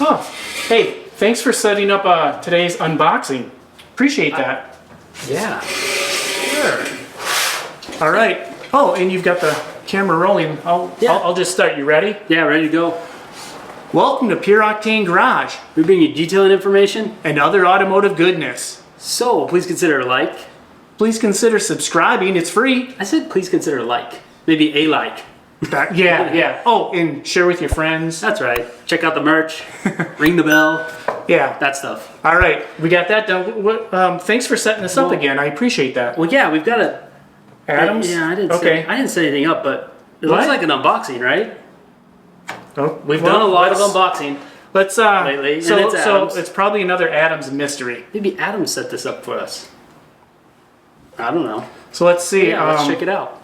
Oh, hey, thanks for setting up today's unboxing. Appreciate that. Yeah. Sure. All right. Oh, and you've got the camera rolling. I'll just start. You ready? Yeah, ready to go. Welcome to Pure Octane Garage We bring you detailing information. and other automotive goodness. So please consider a like. Please consider subscribing. It's free. I said please consider a like. Maybe a like. Yeah. Oh, and share with your friends. That's right. Check out the merch. Ring the bell. Yeah. That stuff. All right. We got that done. Thanks for setting this up again. I appreciate that. Well, yeah, we've got a... Adams? Yeah, I didn't set anything up, but it What? looks like an unboxing, right? Oh, We've done a lot of unboxing. Let's lately, and it's Adams. it's probably another Adams mystery. Maybe Adam set this up for us. I don't know. So let's see. Yeah, let's check it out.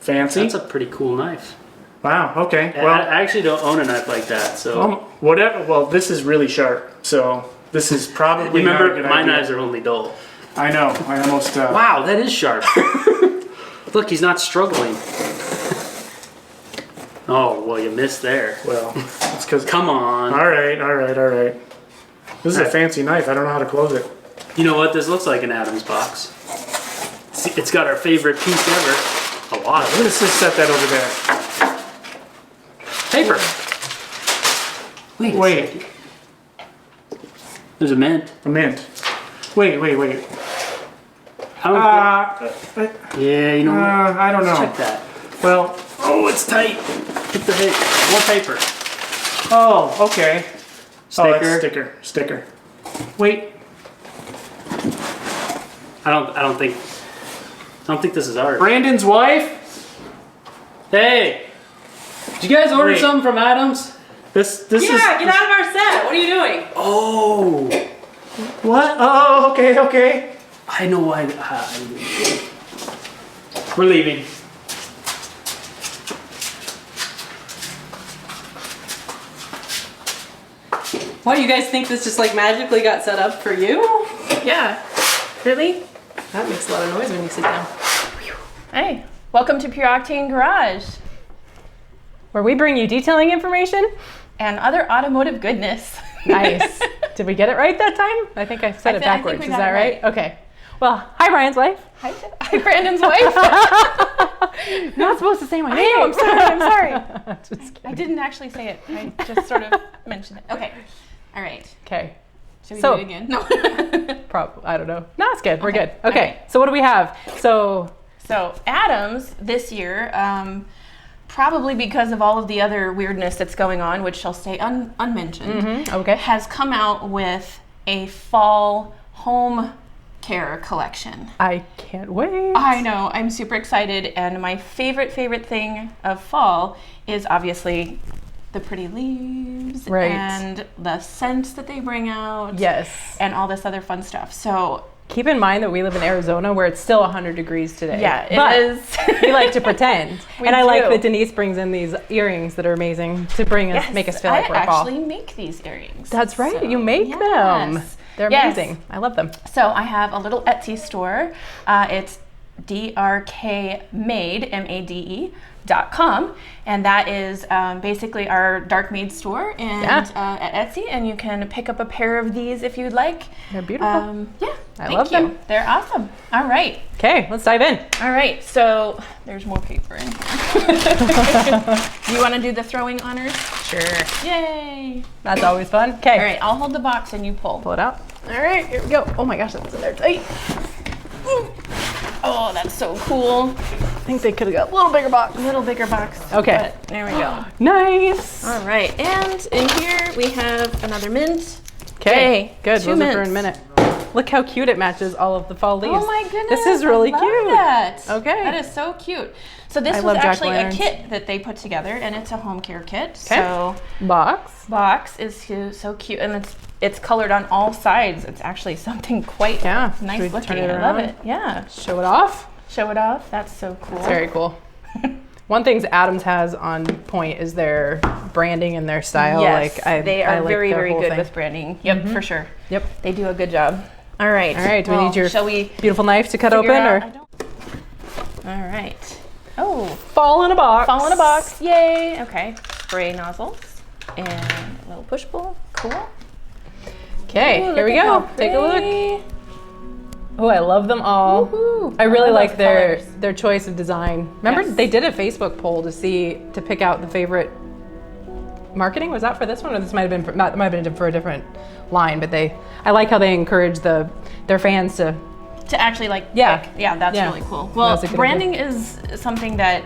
Fancy. That's a pretty cool knife. Wow. Okay. Well, I actually don't own a knife like that, so... Whatever. Well, this is really sharp. So this is probably not a Remember, good my idea. knives are only dull. I know. I almost. Wow, that is sharp. Look, he's not struggling. Oh, well, you missed there. Well, it's because. Come on. All right. This is a fancy knife. I don't know how to close it. You know what? This looks like an Adams box. See, it's got our favorite piece ever. A lot. Let's just set that over there. Paper. Wait. There's a mint. A mint. Wait. I don't yeah, you know what? I don't know. Check that. Well. Oh, it's tight. Get the hit. More paper. Oh, okay. Sticker. Oh, that's sticker. Wait. I don't think this is ours. Brandon's wife. Hey, did you guys order Wait. something from Adams? This Yeah, is. get out of our set. What are you doing? Oh, What? Oh, okay. I know why. We're leaving. What, do you guys think this just like magically got set up for you? Yeah. Really? That makes a lot of noise when you sit down. Hey, welcome to Pure Octane Garage, where we bring you detailing information and other automotive goodness. Nice. Did we get it right that time? I think I said it I think backwards. we Is got that it right? Okay. Well, hi, Brian's wife. Hi, Brandon's wife. Not supposed to say my I name. know, I'm sorry. Just kidding. I didn't actually say it. I just sort of mentioned it. Okay. All right. Okay. Should we So- do it again? No. I don't know. No, it's good. We're good. All Okay. right. So what do we have? So So Adams this year, probably because of all of the other weirdness that's going on, which shall stay unmentioned, okay. has come out with a fall home care collection. I can't wait. I know, I'm super excited, and my favorite thing of fall is obviously the pretty leaves Right. and the scents that they bring out. Yes. And all this other fun stuff. So Keep in mind that we live in Arizona where it's still 100 degrees today. yeah, it but is. we like to pretend. We and I like do. that Denise brings in these earrings that are amazing to bring us, make us feel like I we're fall. actually make these earrings. That's right. So, You make them. yes. They're Yes. amazing. I love them. So I have a little Etsy store. It's drkmade.com, and that is basically our dark made store and at Etsy, and you can pick up a pair of these if you'd like. They're beautiful. Yeah, I love you. them. They're awesome. All right. Okay, let's dive in. All right, so there's more paper in here. You want to do the throwing honors? Sure. Yay! That's always fun. Okay. All right, I'll hold the box and you pull. Pull it out. All right, here we go. Oh my gosh, that's in there tight. Oh, that's so cool. I think they could have got a little bigger box. A little bigger box. Okay. But there we go. Nice. All right, and in here we have another mint. Okay, Yay, good. 2 Those are for a mints. minute. Look how cute it matches all of the fall leaves. Oh my goodness. This is really I love cute. That. Okay. That is so cute. So this I was love actually a jack-o'-lanterns. kit that they put together, and it's a home care kit. Okay. So Box. box is so cute, and it's colored on all sides. It's actually something quite Yeah. Should we nice looking. turn it I love around? it. Yeah. Show it off. Show it off. That's so cool. It's very cool. One thing Adams has on point is their branding and their style. Yes, Like they are I like very, their very whole good thing. with branding. Yep, for sure. Yep. They do a good job. All right. All right. Do we need your shall we beautiful knife to cut figure open, out- or I don't- All right. Oh, fall in a box? fall in a box. Yay. Okay. Spray nozzles and a little push pull. Cool. Okay, Ooh, here we look at go. how Take a look. pretty. Oh, I love them all. Woohoo. I really love like those their colors. their choice of design. Remember, Yes. they did a Facebook poll to pick out the favorite marketing. Was that for this one, or this might have been for a different line? But I like how they encourage their fans to. To actually like Yeah. pick. Yeah, that's Yeah. really cool. Well, That's a good branding is something that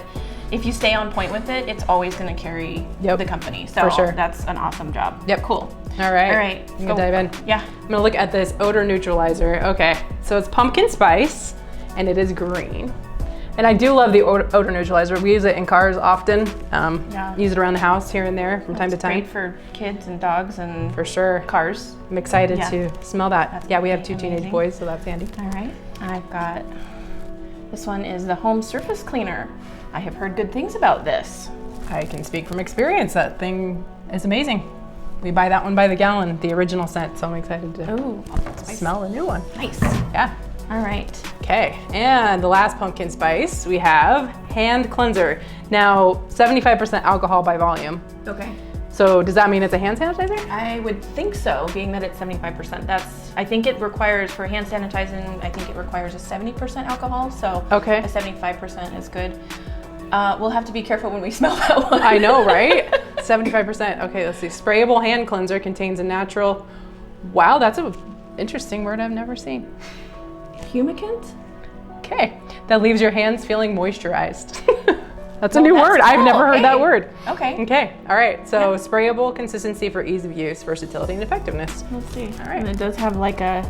if you stay on point with it, it's always going to carry Yep. the company. So For sure. that's an awesome job. Yep. Cool. All right. All right. I'm gonna dive in. Yeah. I'm gonna look at this odor neutralizer. Okay, so it's pumpkin spice, and it is green. And I do love the odor neutralizer. We use it in cars often. Yeah. Use it around the house here and there from time to It's time. great for kids and dogs and For sure. cars. I'm excited Yeah. to smell that. That's Yeah, we have pretty 2 teenage amazing. boys, so that's handy. All right. I've got, this one is the home surface cleaner. I have heard good things about this. I can speak from experience. That thing is amazing. We buy that one by the gallon, the original scent, so I'm excited to Ooh, smell the new one. nice. Yeah. All right. Okay, and the last pumpkin spice, we have hand cleanser. Now, 75% alcohol by volume. Okay. So does that mean it's a hand sanitizer? I would think so, being that it's 75%. I think it requires, for hand sanitizing, I think it requires a 70% alcohol, so Okay. a 75% is good. We'll have to be careful when we smell that one. I know, right? 75%. Okay, let's see. Sprayable hand cleanser contains a natural, wow, that's an interesting word I've never seen. Fumicant? Okay, that leaves your hands feeling moisturized. That's a new that's word. I've cool. never heard that Hey. word. Okay. Okay, all right. So sprayable consistency for ease of use, versatility, and effectiveness. Let's see. All right. And it does have like a,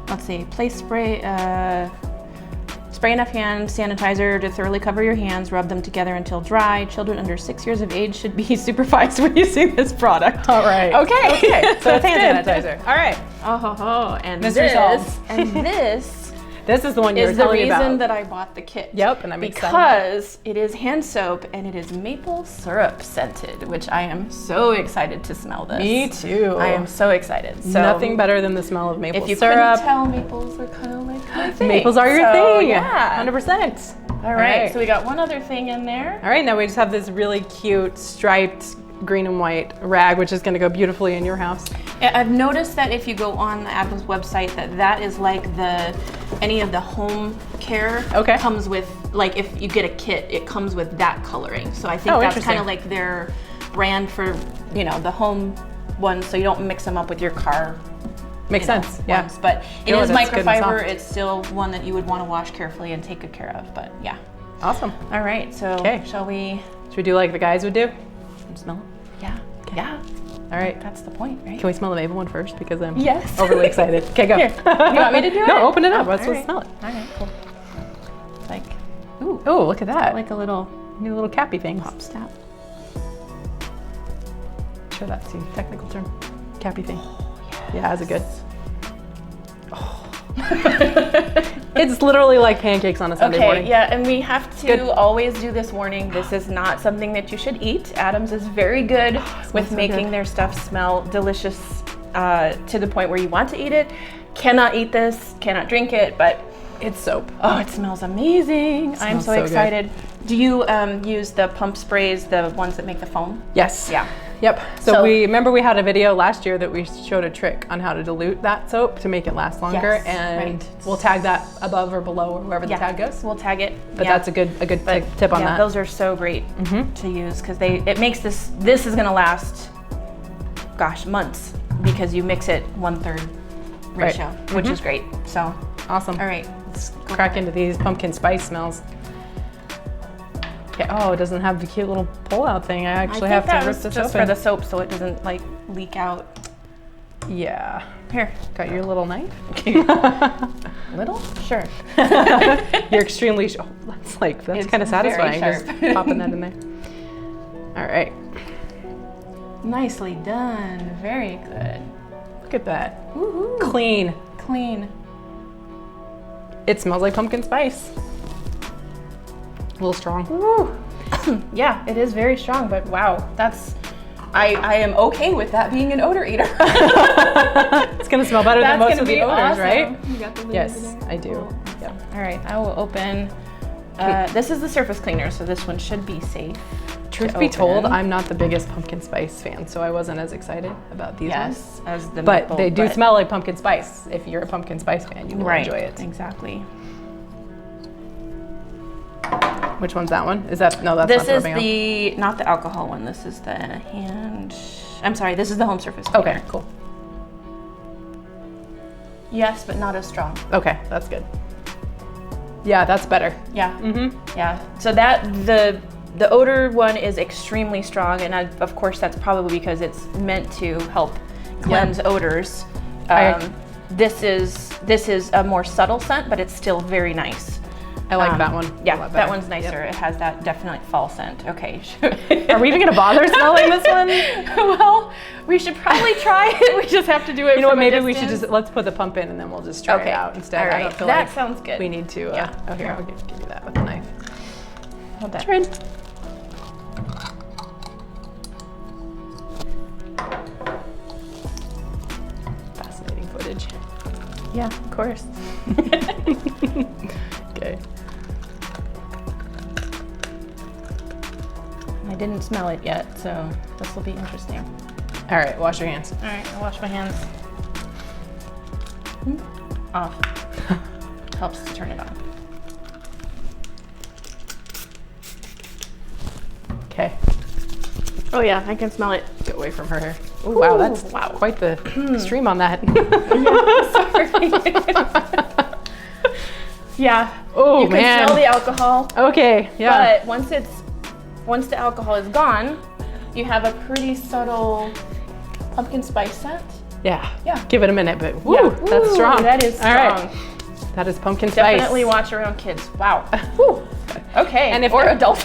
let's see, place spray, spray enough hand sanitizer to thoroughly cover your hands, rub them together until dry. Children under 6 years of age should be supervised when using this product. All right. Okay. Okay, so it's hand That's sanitizer. All right. Oh, and Mystery solved. this This is the one you were is the telling me reason about. that I bought the kit. Yep, and I'm excited. Because it is hand soap and it is maple syrup scented, which I am so excited to smell this. Me too. I am so excited. So Nothing better than the smell of maple if you syrup. couldn't tell, maples are kind of like my thing. Maples are your So, thing. Yeah. 100%. All right. So we got one other thing in there. All right, now we just have this really cute striped green and white rag, which is going to go beautifully in your house. Yeah, I've noticed that if you go on the Apple's website, that is like any of the home care Okay. comes with, like if you get a kit, it comes with that coloring. So I think Oh, that's interesting. kind of like their brand for, the home ones, so you don't mix them up with your car. Makes sense. Yeah. Ones. But it Feel is it, it's good and microfiber. soft. It's still one that you would want to wash carefully and take good care of. But yeah. Awesome. All right. So Okay. shall we Should we do like the guys would do? Smell it. Yeah. Yeah. All right. That's the point, right? Can we smell the maple one first? Because I'm Yes. overly excited. Okay, go. Here. You want me to do it? No, open it up. Oh, Let's all right. smell it. All right, cool. It's like, ooh, Oh, look at that. like a little new little cappy things. pop stat. Sure, that's the technical term. Cappy thing. Yeah, is it good? It's literally like pancakes on a Sunday Okay, morning. yeah, and we have to Good. always do this warning. This is not something that you should eat. Adams is very good with so making good. their stuff smell delicious to the point where you want to eat it. Cannot eat this, cannot drink it, but It's soap. oh, it smells amazing. I'm smells so so good. excited. Do you use the pump sprays, the ones that make the foam? Yes. Yeah. Yep. So, So- we remember we had a video last year that we showed a trick on how to dilute that soap to make it last longer, Yes, and right. we'll tag that above or below or wherever the tag goes. We'll tag it. But yeah. that's a good tip on yeah, that. those are so great to use because it makes this is gonna last, gosh, months because you mix it 1/3 ratio, which is great. So, Awesome. all right, let's go. Crack into these pumpkin spice smells. Okay. Oh, it doesn't have the cute little pull-out thing. I I actually think have that to rip was this just open. for the soap so it doesn't like leak out. Yeah. Here, Got your little knife. little? Sure. You're extremely. Oh, that's It's kind of very satisfying. sharp. Just popping that in there. All right. Nicely done. Very good. Look at that. Woohoo. Clean. Clean. It smells like pumpkin spice. A little strong. Woo. Yeah, it is very strong, but wow, I am okay with that being an odor eater. It's gonna smell better than That's most gonna of the be odors, awesome. right? You got the lid Yes, over there? I do. Cool. Yep. All right, I will open. This is the surface cleaner, so this one should be safe. Truth to be told, open. I'm not the biggest pumpkin spice fan, so I wasn't as excited about these ones. Yes, as the But maple, they do smell like pumpkin spice. If you're a pumpkin spice fan, you will right. enjoy it. Exactly. Which one's that one? Is that no? That's This not is the not the alcohol one. This is the hand. I'm sorry. This is the home surface rubbing cleaner. on. Okay, cool. Yes, but not as strong. Okay, that's good. Yeah, that's better. Yeah. Mm-hmm. Yeah. So that the odor one is extremely strong, and of course that's probably because it's meant to help cleanse odors. This is a more subtle scent, but it's still very nice. I like that one. Yeah, a lot that better. one's nicer. Yep. It has that definite fall scent. Okay. Are we even gonna bother smelling this one? Well, we should probably try it. We just have to do it. You know what? from a Maybe we should distance. just let's put the pump in and then we'll just try it Okay. out instead. All I right. don't feel That like sounds good. we need to. Yeah. Oh, here, I'll give you that with a knife. Hold that. Trade. Fascinating footage. Yeah, of course. Okay. I didn't smell it yet, so this will be interesting. All right, wash your hands. All right, I'll wash my hands. Off. Helps to turn it on. Okay. Oh yeah, I can smell it. Get away from her hair. Oh wow, that's wow. quite the stream on that. Yeah. Oh You can man. smell the alcohol, Okay. Yeah. but once the alcohol is gone, you have a pretty subtle pumpkin spice scent. Yeah. Yeah. Give it a minute, but woo, Yeah. that's Woo, strong. That is strong. All right. That is pumpkin spice. Definitely watch around kids. Wow. Woo. Okay. And if or they're- adults.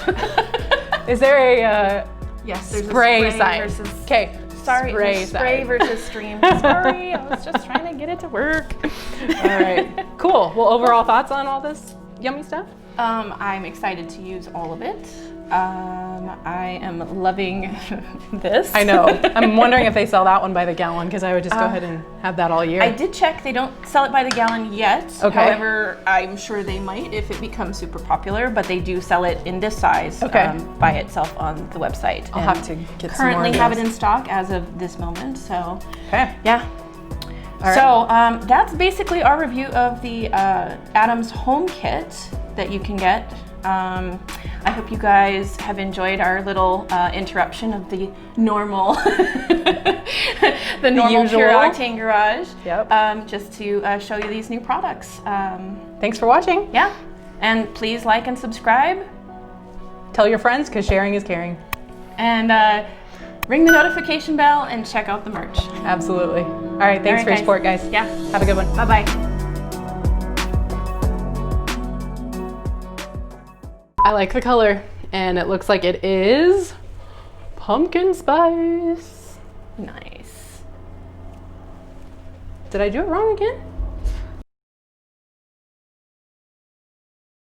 Is there a Yes, there's spray a spray sign? versus. Okay. Sorry, Spray spray sign. versus stream. Sorry, I was just trying to get it to work. All right. Cool. Well, overall thoughts on all this yummy stuff? I'm excited to use all of it. I am loving this. I know. I'm wondering if they sell that one by the gallon because I would just go ahead and have that all year. I did check. They don't sell it by the gallon yet. Okay. However, I'm sure they might if it becomes super popular. But they do sell it in this size by itself on the website. I'll And have to get some more currently of have it those. in stock as of this moment. So Okay. yeah. All right. So that's basically our review of the Adams Home Kit that you can get. I hope you guys have enjoyed our little interruption of the normal, the normal usual. Pure Octane Garage. Yep. Just to show you these new products. Thanks for watching. Yeah, and please like and subscribe, Tell your friends because sharing is caring. and ring the notification bell and check out the merch. Absolutely. All right. Thanks for your guys. support, guys. Yeah. Have a good one. Bye bye. I like the color, and it looks like it is pumpkin spice. Nice. Did I do it wrong again?